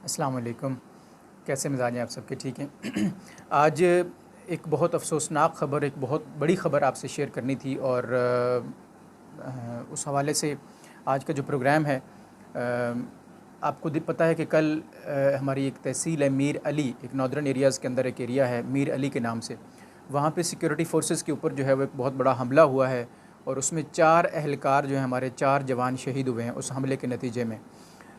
अस्सलाम वालेकुम। कैसे मिजाज हैं आप सबके? ठीक हैं। आज एक बहुत अफ़सोसनाक ख़बर, एक बहुत बड़ी ख़बर आपसे शेयर करनी थी और उस हवाले से आज का जो प्रोग्राम है, आपको पता है कि कल हमारी एक तहसील है मीर अली, एक नॉर्दर्न एरियाज़ के अंदर एक एरिया है मीर अली के नाम से। वहाँ पे सिक्योरिटी फोर्सेस के ऊपर जो है वो एक बहुत बड़ा हमला हुआ है और उसमें 4 अहलकार जो हैं हमारे 4 जवान शहीद हुए हैं उस हमले के नतीजे में।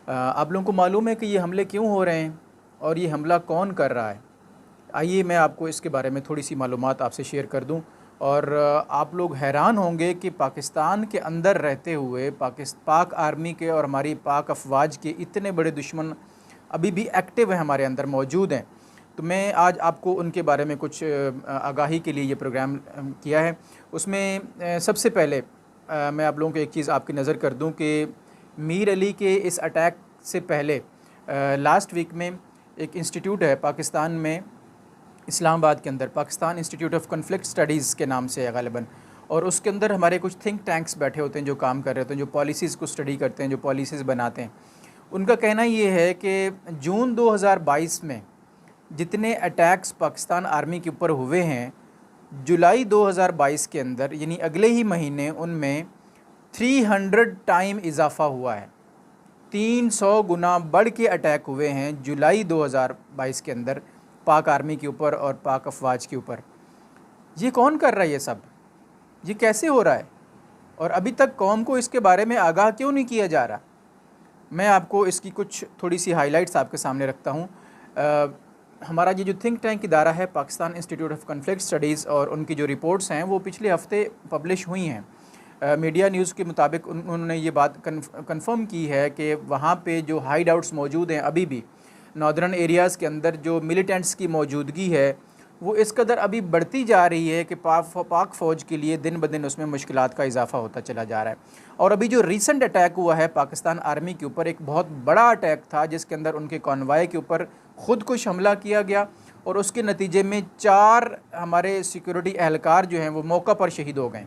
आप लोगों को मालूम है कि ये हमले क्यों हो रहे हैं और ये हमला कौन कर रहा है? आइए मैं आपको इसके बारे में थोड़ी सी मालूमात आपसे शेयर कर दूं और आप लोग हैरान होंगे कि पाकिस्तान के अंदर रहते हुए पाक आर्मी के और हमारी पाक अफवाज के इतने बड़े दुश्मन अभी भी एक्टिव हैं, हमारे अंदर मौजूद हैं। तो मैं आज आपको उनके बारे में कुछ आगाही के लिए ये प्रोग्राम किया है। उसमें सबसे पहले मैं आप लोगों को एक चीज़ आपकी नज़र कर दूं कि मीर अली के इस अटैक से पहले लास्ट वीक में एक इंस्टीट्यूट है पाकिस्तान में, इस्लामाबाद के अंदर, Pakistan institute of conflict studies के नाम से है ग़ालिबन, और उसके अंदर हमारे कुछ थिंक टैंक्स बैठे होते हैं जो काम कर रहे होते हैं, जो पॉलिसीज़ को स्टडी करते हैं, जो पॉलिसीज़ बनाते हैं। उनका कहना ये है कि जून 2022 में जितने अटैक्स पाकिस्तान आर्मी के ऊपर हुए हैं, जुलाई 2022 के अंदर यानी अगले ही महीने उनमें 300 टाइम इजाफ़ा हुआ है। 300 गुना बढ़ के अटैक हुए हैं जुलाई 2022 के अंदर पाक आर्मी के ऊपर और पाक अफवाज के ऊपर। ये कौन कर रहा है ये सब? ये कैसे हो रहा है? और अभी तक कौम को इसके बारे में आगाह क्यों नहीं किया जा रहा? मैं आपको इसकी कुछ थोड़ी सी हाइलाइट्स आपके सामने रखता हूँ। हमारा ये जो थिंक टैंक इदारा है Pakistan institute of conflict studies, और उनकी जो रिपोर्ट्स हैं वो पिछले हफ्ते पब्लिश हुई हैं। मीडिया न्यूज़ के मुताबिक उन्होंने ये बात कंफर्म की है कि वहाँ पे जो हाइड आउट्स मौजूद हैं अभी भी नॉर्दर्न एरियाज़ के अंदर, जो मिलिटेंट्स की मौजूदगी है वो इस कदर अभी बढ़ती जा रही है कि पाक फ़ौज के लिए दिन ब दिन उसमें मुश्किलात का इजाफ़ा होता चला जा रहा है। और अभी जो रीसेंट अटैक हुआ है पाकिस्तान आर्मी के ऊपर, एक बहुत बड़ा अटैक था जिसके अंदर उनके कॉन्वाय के ऊपर ख़ुदकुश हमला किया गया और उसके नतीजे में 4 हमारे सिक्योरिटी एहलकार जो हैं वो मौका पर शहीद हो गए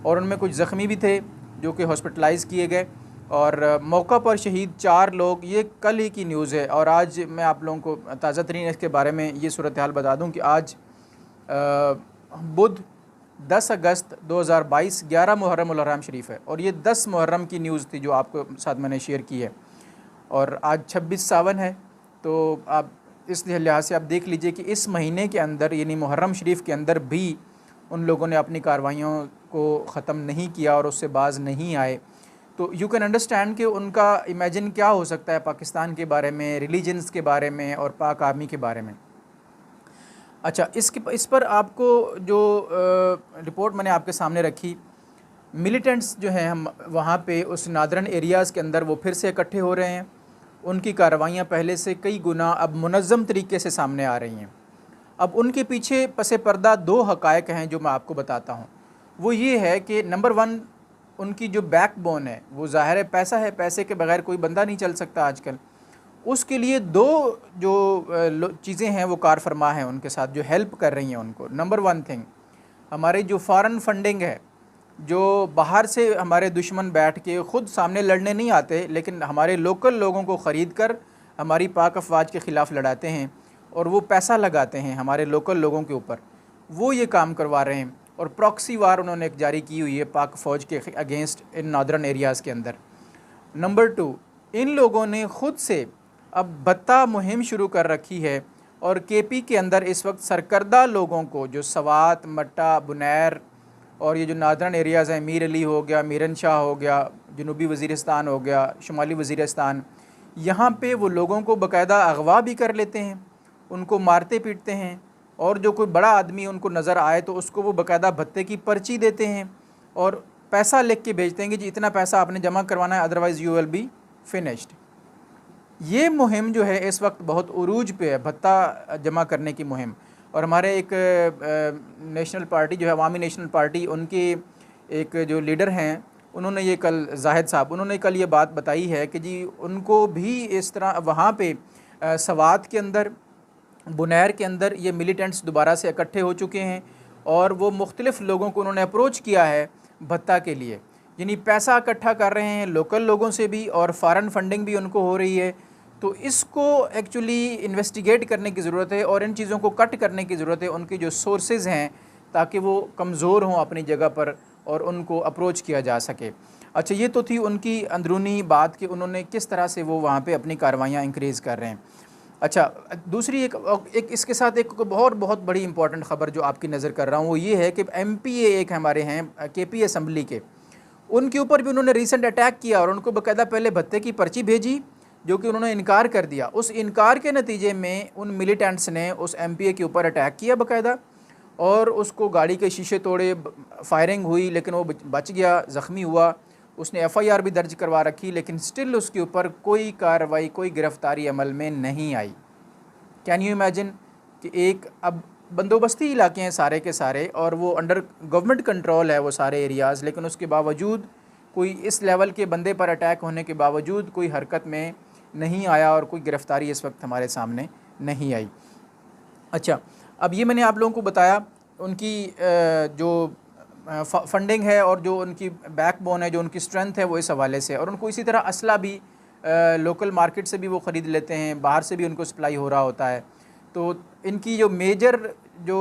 और उनमें कुछ ज़ख्मी भी थे जो कि हॉस्पिटलाइज़ किए गए। और मौका पर शहीद 4 लोग, ये कल ही की न्यूज़ है। और आज मैं आप लोगों को ताज़ा तरीन इसके बारे में ये सूरत हाल बता दूं कि आज बुध 10 अगस्त 2022 11 मुहर्रम उल हराम शरीफ है और ये 10 मुहर्रम की न्यूज़ थी जो आपको साथ मैंने शेयर की है। और आज 26 सावन है, तो आप इस लिहाज से आप देख लीजिए कि इस महीने के अंदर यानी मुहर्रम शरीफ के अंदर भी उन लोगों ने अपनी कार्रवाइयों को ख़त्म नहीं किया और उससे बाज़ नहीं आए। तो यू कैन अंडरस्टैंड कि उनका इमेजिन क्या हो सकता है पाकिस्तान के बारे में, रिलीजन्स के बारे में और पाक आर्मी के बारे में। अच्छा, इस पर आपको जो रिपोर्ट मैंने आपके सामने रखी, मिलिटेंट्स जो हैं हम वहाँ पे उस नॉर्दर्न एरियाज़ के अंदर वो फिर से इकट्ठे हो रहे हैं। उनकी कार्रवाइयाँ पहले से कई गुना अब मुनज़्ज़म तरीके से सामने आ रही हैं। अब उनके पीछे पसे पर्दा 2 हक़ाइक़ हैं जो मैं आपको बताता हूँ। वो ये है कि नंबर 1, उनकी जो बैकबोन है वो ज़ाहिर है पैसा है, पैसे के बगैर कोई बंदा नहीं चल सकता आजकल। उसके लिए 2 जो चीज़ें हैं वो कार फरमा हैं उनके साथ जो हेल्प कर रही हैं उनको। नंबर 1 थिंग, हमारी जो फ़ॉरेन फंडिंग है, जो बाहर से हमारे दुश्मन बैठ के ख़ुद सामने लड़ने नहीं आते लेकिन हमारे लोकल लोगों को ख़रीद कर हमारी पाक अफवाज के ख़िलाफ़ लड़ाते हैं और वो पैसा लगाते हैं हमारे लोकल लोगों के ऊपर, वो ये काम करवा रहे हैं। और प्रॉक्सी वार उन्होंने एक जारी की हुई है पाक फ़ौज के अगेंस्ट इन नॉर्दर्न एरियाज़ के अंदर। नंबर 2, इन लोगों ने ख़ुद से अब भत्ता मुहिम शुरू कर रखी है और केपी के अंदर इस वक्त सरकर्दा लोगों को, जो सवात, मट्टा, बुनैर और ये जो नॉर्दर्न एरियाज़ हैं, मीर अली हो गया, मीरन शाह हो गया, जनूबी वज़ीरिस्तान हो गया, शुमाली वज़ीरिस्तान, यहाँ पे वो लोगों को बाकायदा अगवा भी कर लेते हैं, उनको मारते पीटते हैं और जो कोई बड़ा आदमी उनको नज़र आए तो उसको वो बाकायदा भत्ते की पर्ची देते हैं और पैसा लिख के भेजते हैं कि जी इतना पैसा आपने जमा करवाना है, otherwise you will be finished. ये मुहिम जो है इस वक्त बहुत उरूज पे है, भत्ता जमा करने की मुहिम। और हमारे एक नेशनल पार्टी जो है अवामी नेशनल पार्टी, उनके एक जो लीडर हैं उन्होंने ये कल, जाहिद साहब, उन्होंने कल ये बात बताई है कि जी उनको भी इस तरह वहाँ पे सवात के अंदर, बुनैर के अंदर ये मिलिटेंट्स दोबारा से इकट्ठे हो चुके हैं और वो मुख्तलिफ़ लोगों को उन्होंने अप्रोच किया है भत्ता के लिए, यानी पैसा इकट्ठा कर रहे हैं लोकल लोगों से भी और फ़ॉरेन फंडिंग भी उनको हो रही है तो इसको एक्चुअली इन्वेस्टिगेट करने की ज़रूरत है और इन चीज़ों को कट करने की ज़रूरत है, उनके जो सोर्सेज़ हैं, ताकि वो कमज़ोर हों अपनी जगह पर और उनको अप्रोच किया जा सके। अच्छा, ये तो थी उनकी अंदरूनी बात कि उन्होंने किस तरह से वो वहाँ पे अपनी कार्रवाइयाँ इंक्रीज़ कर रहे हैं। अच्छा, दूसरी एक इसके साथ एक बहुत बड़ी इंपॉर्टेंट ख़बर जो आपकी नज़र कर रहा हूँ वो ये है कि एमपीए एक हमारे हैं केपी असम्बली के, उनके ऊपर भी उन्होंने रीसेंट अटैक किया और उनको बाकायदा पहले भत्ते की पर्ची भेजी, जो कि उन्होंने इनकार कर दिया। उस इनकार के नतीजे में उन मिलिटेंट्स ने उस एमपीए के ऊपर अटैक किया बाकायदा, और उसको गाड़ी के शीशे तोड़े, फायरिंग हुई, लेकिन वो बच गया, ज़ख्मी हुआ। उसने एफआईआर भी दर्ज करवा रखी, लेकिन स्टिल उसके ऊपर कोई कार्रवाई, कोई गिरफ़्तारी अमल में नहीं आई। कैन यू इमेजिन कि एक अब बंदोबस्ती इलाके हैं सारे के सारे और वो अंडर गवर्नमेंट कंट्रोल है वो सारे एरियाज़, लेकिन उसके बावजूद कोई इस लेवल के बंदे पर अटैक होने के बावजूद कोई हरकत में नहीं आया और कोई गिरफ़्तारी इस वक्त हमारे सामने नहीं आई। अच्छा, अब ये मैंने आप लोगों को बताया उनकी जो फंडिंग है और जो उनकी बैकबोन है, जो उनकी स्ट्रेंथ है, वो इस हवाले से। और उनको इसी तरह असला भी लोकल मार्केट से भी वो ख़रीद लेते हैं, बाहर से भी उनको सप्लाई हो रहा होता है। तो इनकी जो मेजर जो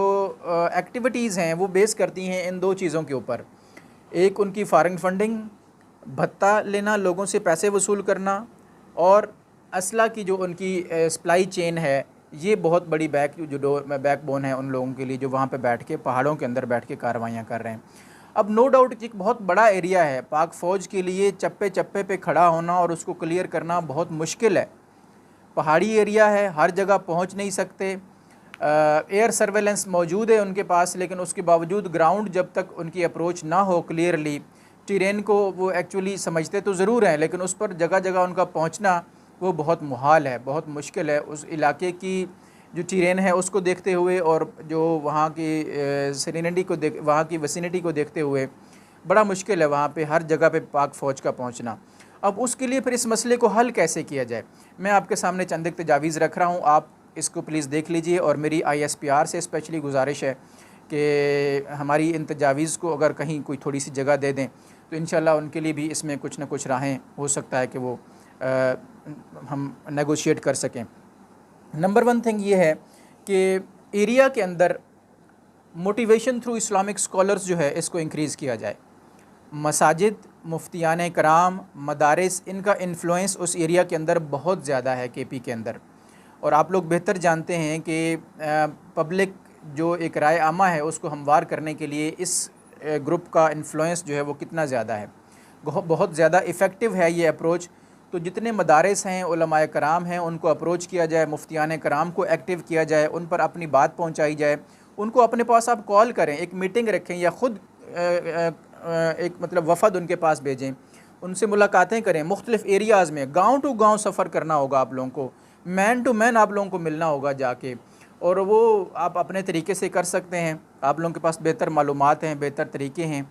एक्टिविटीज़ हैं वो बेस करती हैं इन दो चीज़ों के ऊपर। एक उनकी फॉरेन फंडिंग, भत्ता लेना, लोगों से पैसे वसूल करना, और असला की जो उनकी सप्लाई चेन है, ये बहुत बड़ी बैकबोन है उन लोगों के लिए जो वहाँ पे बैठ के पहाड़ों के अंदर बैठ के कार्रवाइयाँ कर रहे हैं। अब नो डाउट एक बहुत बड़ा एरिया है, पाक फ़ौज के लिए चप्पे चप्पे पे खड़ा होना और उसको क्लियर करना बहुत मुश्किल है। पहाड़ी एरिया है, हर जगह पहुँच नहीं सकते। एयर सर्वेलेंस मौजूद है उनके पास, लेकिन उसके बावजूद ग्राउंड जब तक उनकी अप्रोच ना हो क्लियरली, टेरेन को वो एक्चुअली समझते तो ज़रूर हैं, लेकिन उस पर जगह जगह उनका पहुँचना वो बहुत मुहाल है, बहुत मुश्किल है। उस इलाके की जो टेरेन है उसको देखते हुए और जो वहाँ की सेरेनिटी को वहाँ की विसिनिटी को देखते हुए बड़ा मुश्किल है वहाँ पे हर जगह पे पाक फ़ौज का पहुँचना। अब उसके लिए फिर इस मसले को हल कैसे किया जाए, मैं आपके सामने चंद एक तजावीज़ रख रहा हूँ, आप इसको प्लीज़ देख लीजिए। और मेरी ISPR से स्पेशली गुजारिश है कि हमारी इन तजावीज़ को अगर कहीं कोई थोड़ी सी जगह दे दें तो इंशाल्लाह उनके लिए भी इसमें कुछ ना कुछ राहें हो सकता है कि वो हम नेगोशिएट कर सकें। नंबर 1 थिंग ये है कि एरिया के अंदर मोटिवेशन थ्रू इस्लामिक स्कॉलर्स जो है इसको इंक्रीज़ किया जाए। मसाजिद, मुफ्तियान कराम, मदारिस, इनका इन्फ्लुएंस उस एरिया के अंदर बहुत ज़्यादा है KP के अंदर। और आप लोग बेहतर जानते हैं कि पब्लिक जो एक राय आमा है उसको हमवार करने के लिए इस ग्रुप का इन्फ्लुएंस जो है वो कितना ज़्यादा है, बहुत ज़्यादा इफ़ेक्टिव है ये अप्रोच। तो जितने मदारिस हैं, उलमाए कराम हैं, उनको अप्रोच किया जाए, मुफ्तियान कराम को एक्टिव किया जाए, उन पर अपनी बात पहुंचाई जाए, उनको अपने पास आप कॉल करें, एक मीटिंग रखें या ख़ुद एक मतलब वफ़द उनके पास भेजें, उनसे मुलाकातें करें। मुख्तलिफ़ एरियाज़ में गाँव टू गाँव सफ़र करना होगा आप लोगों को, मैन टू मैन आप लोगों को मिलना होगा जाके, और वो आप अपने तरीके से कर सकते हैं। आप लोगों के पास बेहतर मालूमात हैं, बेहतर तरीके हैं।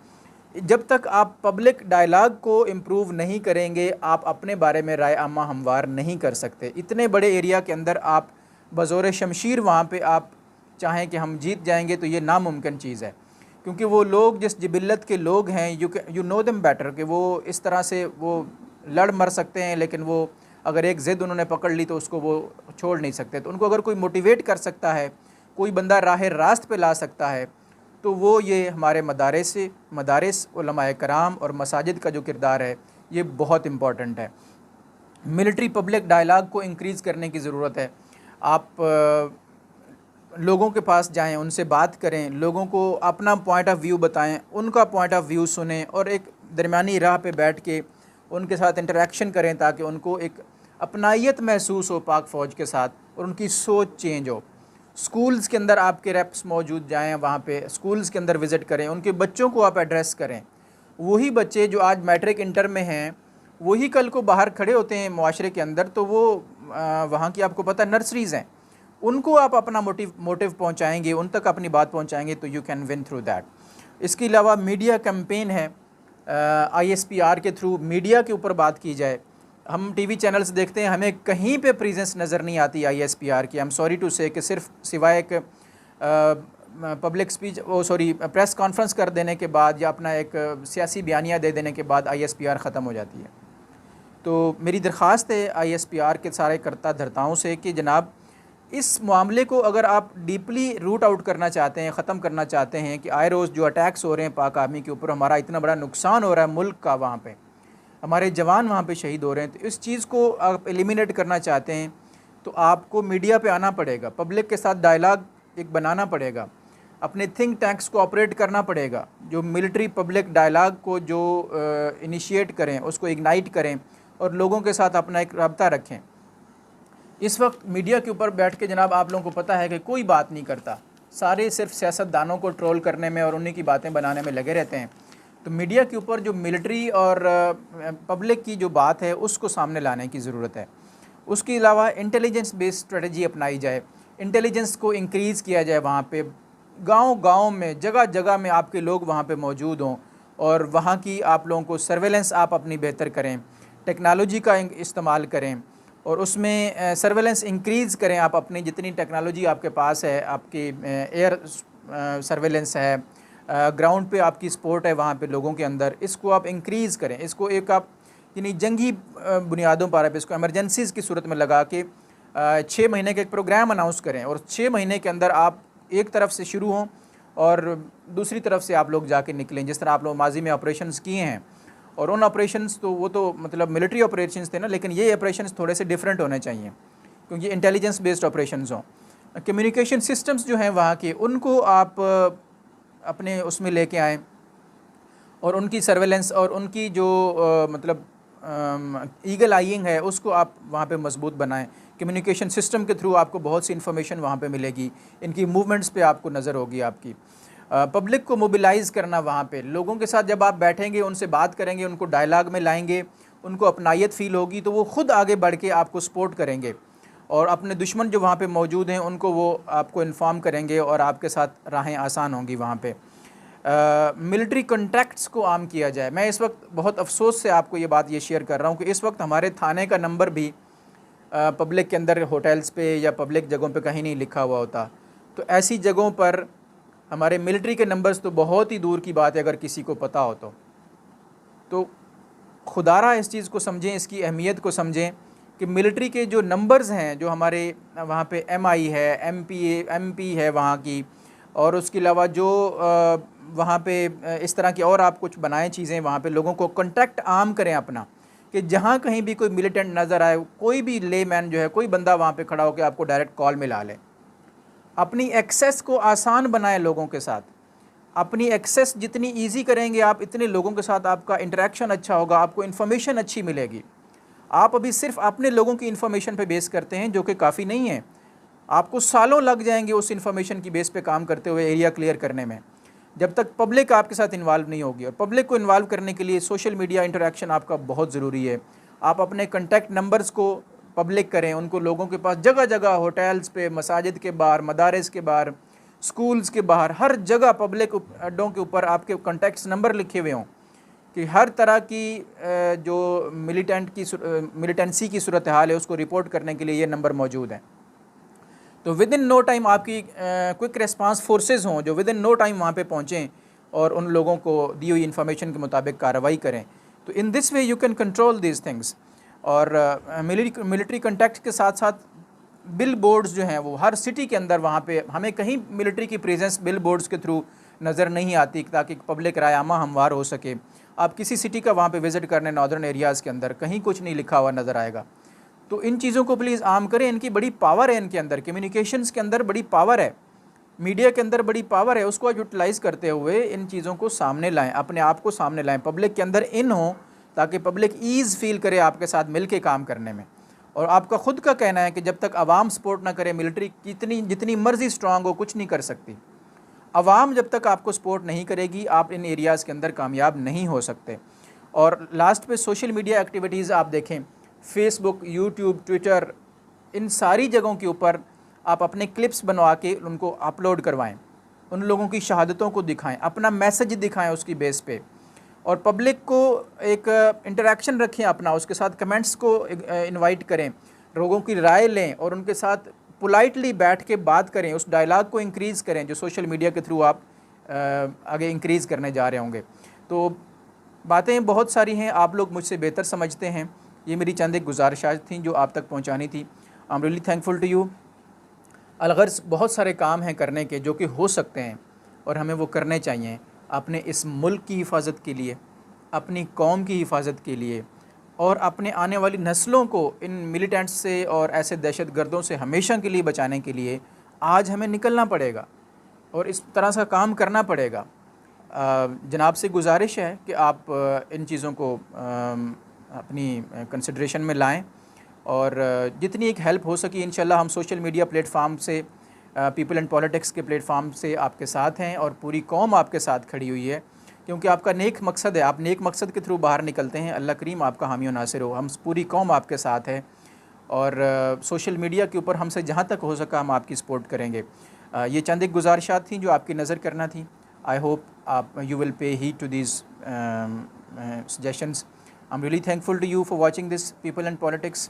जब तक आप पब्लिक डायलॉग को इम्प्रूव नहीं करेंगे, आप अपने बारे में राय आमा हमवार नहीं कर सकते। इतने बड़े एरिया के अंदर आप बज़ोर शमशीर वहाँ पे आप चाहें कि हम जीत जाएंगे तो ये नामुमकिन चीज़ है, क्योंकि वो लोग जिस जिबिल्लत के लोग हैं, यू नो देम बेटर, कि वो इस तरह से वो लड़ मर सकते हैं, लेकिन वो अगर एक ज़िद उन्होंने पकड़ ली तो उसको वो छोड़ नहीं सकते। तो उनको अगर कोई मोटिवेट कर सकता है, कोई बंदा राह रास्त पे ला सकता है, तो वो ये हमारे मदारिस, उलमाए कराम और मसाजिद का जो किरदार है ये बहुत इम्पॉर्टेंट है। मिलिट्री पब्लिक डायलॉग को इंक्रीज़ करने की ज़रूरत है। आप लोगों के पास जाएं, उनसे बात करें, लोगों को अपना पॉइंट ऑफ व्यू बताएं, उनका पॉइंट ऑफ व्यू सुनें और एक दरमियानी राह पे बैठ के उनके साथ इंटरेक्शन करें, ताकि उनको एक अपनाइयत महसूस हो पाक फ़ौज के साथ और उनकी सोच चेंज हो। स्कूल्स के अंदर आपके रेप्स मौजूद जाएं, वहाँ पे स्कूल्स के अंदर विज़िट करें, उनके बच्चों को आप एड्रेस करें। वही बच्चे जो आज मैट्रिक इंटर में हैं, वही कल को बाहर खड़े होते हैं माशरे के अंदर, तो वो वहाँ की आपको पता नर्सरीज़ हैं, उनको आप अपना मोटिव पहुँचाएँगे, उन तक अपनी बात पहुँचाएँगे, तो you can win through that. इसके अलावा मीडिया कैंपेन है, ISPR के थ्रू मीडिया के ऊपर बात की जाए। हम TV चैनल्स देखते हैं, हमें कहीं पे प्रेजेंस नज़र नहीं आती ISPR की। आई एम सॉरी टू से कि सिर्फ सिवाय एक पब्लिक स्पीच प्रेस कॉन्फ्रेंस कर देने के बाद या अपना एक सियासी बयानिया दे देने के बाद ISPR ख़त्म हो जाती है। तो मेरी दरख्वास्त है ISPR के सारे करता धर्ताओं से कि जनाब इस मामले को अगर आप डीपली रूट आउट करना चाहते हैं, ख़त्म करना चाहते हैं कि आए रोज़ जो अटैक्स हो रहे हैं पाक आर्मी के ऊपर, हमारा इतना बड़ा नुकसान हो रहा है मुल्क का, वहाँ पे हमारे जवान वहाँ पे शहीद हो रहे हैं, तो इस चीज़ को आप एलिमिनेट करना चाहते हैं तो आपको मीडिया पे आना पड़ेगा, पब्लिक के साथ डायलॉग एक बनाना पड़ेगा, अपने थिंक टैंक्स को ऑपरेट करना पड़ेगा, जो मिलिट्री पब्लिक डायलॉग को जो इनिशिएट करें, उसको इग्नाइट करें और लोगों के साथ अपना एक रब्ता रखें। इस वक्त मीडिया के ऊपर बैठ के जनाब आप लोगों को पता है कि कोई बात नहीं करता, सारे सिर्फ सियासतदानों को ट्रोल करने में और उन्हीं की बातें बनाने में लगे रहते हैं। तो मीडिया के ऊपर जो मिलिट्री और पब्लिक की जो बात है उसको सामने लाने की ज़रूरत है। उसके अलावा इंटेलिजेंस बेस्ड स्ट्रेटजी अपनाई जाए, इंटेलिजेंस को इंक्रीज़ किया जाए, वहाँ पे गांव-गांव में जगह जगह में आपके लोग वहाँ पे मौजूद हों और वहाँ की आप लोगों को सर्वेलेंस आप अपनी बेहतर करें, टेक्नोलॉजी का इस्तेमाल करें और उसमें सर्वेलेंस इंक्रीज़ करें। आप अपनी जितनी टेक्नोलॉजी आपके पास है, आपकी एयर सर्वेलेंस है, ग्राउंड पे आपकी सपोर्ट है वहाँ पे लोगों के अंदर, इसको आप इंक्रीज़ करें। इसको एक आप यानी जंगी बुनियादों पर आप इसको एमरजेंसीज़ की सूरत में लगा के 6 महीने का एक प्रोग्राम अनाउंस करें और 6 महीने के अंदर आप एक तरफ से शुरू हों और दूसरी तरफ से आप लोग जाके निकलें, जिस तरह आप लोग माजी में ऑपरेशंस किए हैं। और उन ऑपरेशंस तो वो तो मतलब मिलिट्री ऑपरेशंस थे ना, लेकिन ये ऑपरेशंस थोड़े से डिफरेंट होने चाहिए क्योंकि इंटेलिजेंस बेस्ड ऑपरेशंस हों। कम्युनिकेशन सिस्टम्स जो हैं वहाँ के, उनको आप अपने उसमें लेके आएँ और उनकी सर्वेलेंस और उनकी जो मतलब ईगल आइंग है उसको आप वहाँ पे मजबूत बनाएं। कम्युनिकेशन सिस्टम के थ्रू आपको बहुत सी इन्फॉर्मेशन वहाँ पे मिलेगी, इनकी मूवमेंट्स पे आपको नज़र होगी आपकी। पब्लिक को मोबिलाइज़ करना, वहाँ पे लोगों के साथ जब आप बैठेंगे, उनसे बात करेंगे, उनको डायलॉग में लाएंगे, उनको अपनायत फ़ील होगी तो वो ख़ुद आगे बढ़ के आपको सपोर्ट करेंगे और अपने दुश्मन जो वहाँ पे मौजूद हैं उनको वो आपको इन्फॉर्म करेंगे और आपके साथ राहें आसान होंगी वहाँ पे। मिलिट्री कॉन्टैक्ट्स को आम किया जाए। मैं इस वक्त बहुत अफसोस से आपको ये बात ये शेयर कर रहा हूँ कि इस वक्त हमारे थाने का नंबर भी पब्लिक के अंदर होटल्स पे या पब्लिक जगहों पे कहीं नहीं लिखा हुआ होता। तो ऐसी जगहों पर हमारे मिलिट्री के नंबर्स तो बहुत ही दूर की बात है अगर किसी को पता हो तो खुदारा इस चीज़ को समझें, इसकी अहमियत को समझें कि मिलिट्री के जो नंबर्स हैं, जो हमारे वहाँ पे MI है, MP है वहाँ की, और उसके अलावा जो वहाँ पे इस तरह की और आप कुछ बनाएं चीज़ें, वहाँ पे लोगों को कॉन्टैक्ट आम करें अपना, कि जहाँ कहीं भी कोई मिलिटेंट नज़र आए, कोई भी लेमैन जो है, कोई बंदा वहाँ पे खड़ा होकर आपको डायरेक्ट कॉल मिला ले। अपनी एक्सेस को आसान बनाएं लोगों के साथ, अपनी एक्सेस जितनी इजी करेंगे आप, इतने लोगों के साथ आपका इंटरेक्शन अच्छा होगा, आपको इन्फॉर्मेशन अच्छी मिलेगी। आप अभी सिर्फ अपने लोगों की इन्फॉर्मेशन पे बेस करते हैं, जो कि काफ़ी नहीं है। आपको सालों लग जाएंगे उस इन्फॉर्मेशन की बेस पे काम करते हुए एरिया क्लियर करने में, जब तक पब्लिक आपके साथ इन्वॉल्व नहीं होगी। और पब्लिक को इन्वॉल्व करने के लिए सोशल मीडिया इंटरेक्शन आपका बहुत ज़रूरी है। आप अपने कॉन्टैक्ट नंबर्स को पब्लिक करें, उनको लोगों के पास जगह जगह, होटल्स पे, मसाजिद के बाहर, मदारिस के बाहर, स्कूल्स के बाहर, हर जगह पब्लिक अड्डों के ऊपर आपके कॉन्टैक्ट्स नंबर लिखे हुए हों कि हर तरह की जो मिलिटेंसी की सूरत हाल है उसको रिपोर्ट करने के लिए ये नंबर मौजूद है। तो विद इन नो टाइम आपकी क्विक रिस्पांस फोर्सेस हों जो विद इन नो टाइम वहाँ पे पहुँचें और उन लोगों को दी हुई इन्फॉर्मेशन के मुताबिक कार्रवाई करें। तो in this way you can control these things. और मिलिट्री कॉन्टैक्ट के साथ साथ बिल बोर्ड्स जो हैं वो हर सिटी के अंदर, वहाँ पे हमें कहीं मिलिट्री की प्रेजेंस बिल बोर्ड्स के थ्रू नज़र नहीं आती ताकि पब्लिक राय आमा हमवार हो सके। आप किसी सिटी का वहाँ पे विज़िट करने नॉर्दर्न एरियाज़ के अंदर कहीं कुछ नहीं लिखा हुआ नज़र आएगा। तो इन चीज़ों को प्लीज़ आम करें, इनकी बड़ी पावर है, इनके अंदर कम्युनिकेशंस के अंदर बड़ी पावर है, मीडिया के अंदर बड़ी पावर है, उसको यूटिलाइज़ करते हुए इन चीज़ों को सामने लाएँ, अपने आप को सामने लाएँ, पब्लिक के अंदर इन हो ताकि पब्लिक ईज़ फील करे आपके साथ मिल के काम करने में। और आपका ख़ुद का कहना है कि जब तक आवाम सपोर्ट ना करे, मिलिट्री जितनी मर्ज़ी स्ट्रांग हो कुछ नहीं कर सकती। आवाम जब तक आपको सपोर्ट नहीं करेगी, आप इन एरियाज़ के अंदर कामयाब नहीं हो सकते। और लास्ट पे सोशल मीडिया एक्टिविटीज़ आप देखें, फेसबुक, यूट्यूब, ट्विटर, इन सारी जगहों के ऊपर आप अपने क्लिप्स बनवा के उनको अपलोड करवाएं, उन लोगों की शहादतों को दिखाएं, अपना मैसेज दिखाएं उसकी बेस पे, और पब्लिक को एक इंटरेक्शन रखें अपना, उसके साथ कमेंट्स को इनवाइट करें, लोगों की राय लें और उनके साथ पोलाइटली बैठ के बात करें, उस डायलॉग को इंक्रीज़ करें जो सोशल मीडिया के थ्रू आप आगे इंक्रीज़ करने जा रहे होंगे। तो बातें बहुत सारी हैं, आप लोग मुझसे बेहतर समझते हैं, ये मेरी चंद एक गुजारिशात थी जो आप तक पहुँचानी थी। I am really thankful to you. अलगर्ज़ बहुत सारे काम हैं करने के जो कि हो सकते हैं और हमें वो करने चाहिए अपने इस मुल्क की हिफाजत के लिए, अपनी कौम की हिफाजत के लिए और अपने आने वाली नस्लों को इन मिलिटेंट्स से और ऐसे दहशत गर्दों से हमेशा के लिए बचाने के लिए आज हमें निकलना पड़ेगा और इस तरह का काम करना पड़ेगा। जनाब से गुजारिश है कि आप इन चीज़ों को अपनी कंसिडरेशन में लाएं और जितनी एक हेल्प हो सकी इंशाल्लाह हम सोशल मीडिया प्लेटफार्म से, पीपल एंड पॉलिटिक्स के प्लेटफार्म से आपके साथ हैं और पूरी कौम आपके साथ खड़ी हुई है, क्योंकि आपका नेक मकसद है, आप नेक मकसद के थ्रू बाहर निकलते हैं। अल्लाह करीम आपका हामी व नासिर हो। हम पूरी कौम आपके साथ है और सोशल मीडिया के ऊपर हमसे जहाँ तक हो सका हम आपकी सपोर्ट करेंगे। ये चंद एक गुजारिशात थी जो आपकी नज़र करना थी। आई होप आप you will pay heed to these suggestions. I am really thankful to you for watching this people and politics.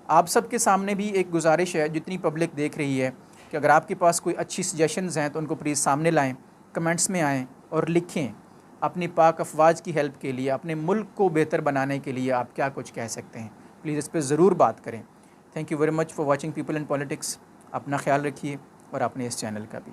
आप सबके सामने भी एक गुजारिश है, जितनी पब्लिक देख रही है, कि अगर आपके पास कोई अच्छी सजेशंस हैं तो उनको प्लीज़ सामने लाएं, कमेंट्स में आएँ और लिखें अपनी पाक अफवाज की हेल्प के लिए, अपने मुल्क को बेहतर बनाने के लिए आप क्या कुछ कह सकते हैं। प्लीज़ इस पर ज़रूर बात करें। Thank you very much for watching people and politics. अपना ख्याल रखिए और अपने इस चैनल का भी।